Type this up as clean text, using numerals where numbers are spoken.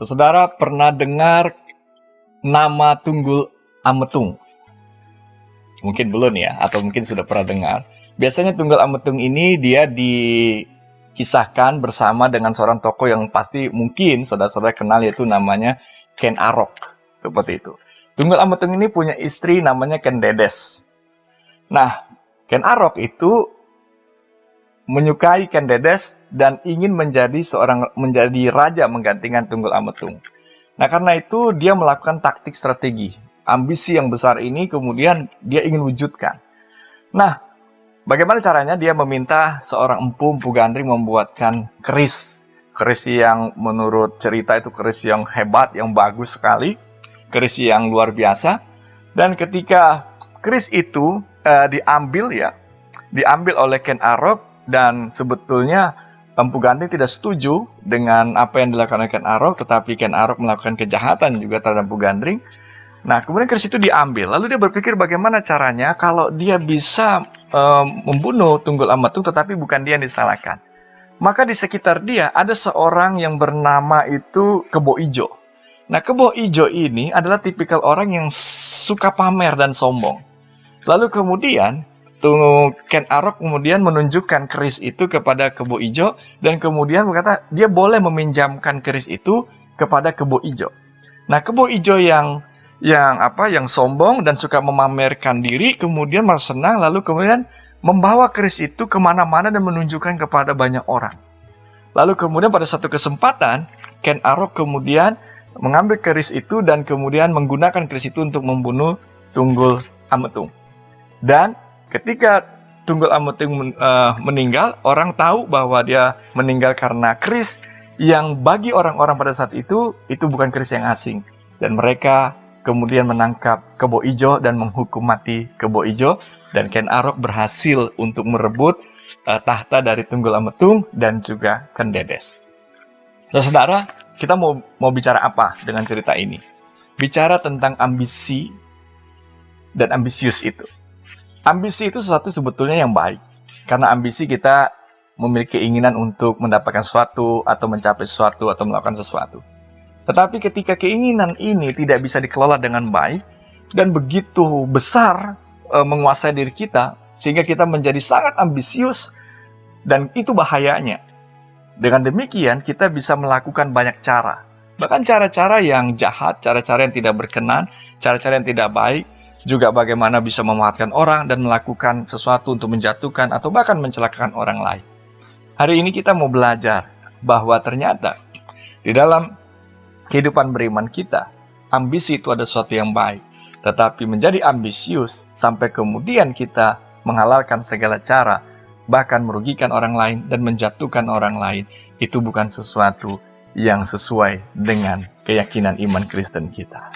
Saudara pernah dengar nama Tunggul Ametung? Mungkin belum ya, atau mungkin sudah pernah dengar. Biasanya Tunggul Ametung ini dia dikisahkan bersama dengan seorang tokoh yang pasti mungkin saudara-saudara kenal, yaitu namanya Ken Arok. Seperti itu. Tunggul Ametung ini punya istri namanya Ken Dedes. Nah, Ken Arok itu menyukai Ken Dedes dan ingin menjadi raja menggantikan Tunggul Ametung. Nah, karena itu dia melakukan taktik strategi. Ambisi yang besar ini kemudian dia ingin wujudkan. Nah, bagaimana caranya? Dia meminta seorang empu gandring membuatkan keris. Keris yang menurut cerita itu keris yang hebat, yang bagus sekali. Keris yang luar biasa. Dan ketika keris itu diambil oleh Ken Arok, dan sebetulnya empu gandring tidak setuju dengan apa yang dilakukan oleh Ken Arok, tetapi Ken Arok melakukan kejahatan juga terhadap empu gandring. Nah, kemudian keris itu diambil. Lalu dia berpikir bagaimana caranya kalau dia bisa membunuh Tunggul Ametung, tetapi bukan dia yang disalahkan. Maka di sekitar dia ada seorang yang bernama itu Kebo Ijo. Nah, Kebo Ijo ini adalah tipikal orang yang suka pamer dan sombong. Lalu kemudian Ken Arok kemudian menunjukkan keris itu kepada Kebo Ijo, dan kemudian berkata dia boleh meminjamkan keris itu kepada Kebo Ijo. Nah, Kebo Ijo yang sombong dan suka memamerkan diri kemudian merasa senang, lalu kemudian membawa keris itu kemana-mana dan menunjukkan kepada banyak orang. Lalu kemudian pada satu kesempatan Ken Arok kemudian mengambil keris itu dan kemudian menggunakan keris itu untuk membunuh Tunggul Ametung. Dan ketika Tunggul Ametung meninggal, orang tahu bahwa dia meninggal karena keris yang bagi orang-orang pada saat itu bukan keris yang asing. Dan mereka kemudian menangkap Kebo Ijo dan menghukum mati Kebo Ijo. Dan Ken Arok berhasil untuk merebut tahta dari Tunggul Ametung dan juga Ken Dedes. Nah, saudara, kita mau bicara apa dengan cerita ini? Bicara tentang ambisi dan ambisius itu. Ambisi itu sesuatu sebetulnya yang baik. Karena ambisi kita memiliki keinginan untuk mendapatkan sesuatu, atau mencapai sesuatu, atau melakukan sesuatu. Tetapi ketika keinginan ini tidak bisa dikelola dengan baik, dan begitu besar menguasai diri kita, sehingga kita menjadi sangat ambisius, dan itu bahayanya. Dengan demikian, kita bisa melakukan banyak cara. Bahkan cara-cara yang jahat, cara-cara yang tidak berkenan, cara-cara yang tidak baik, juga bagaimana bisa memanfaatkan orang dan melakukan sesuatu untuk menjatuhkan atau bahkan mencelakakan orang lain. Hari ini kita mau belajar bahwa ternyata di dalam kehidupan beriman kita, ambisi itu ada sesuatu yang baik. Tetapi menjadi ambisius sampai kemudian kita menghalalkan segala cara, bahkan merugikan orang lain dan menjatuhkan orang lain, itu bukan sesuatu yang sesuai dengan keyakinan iman Kristen kita.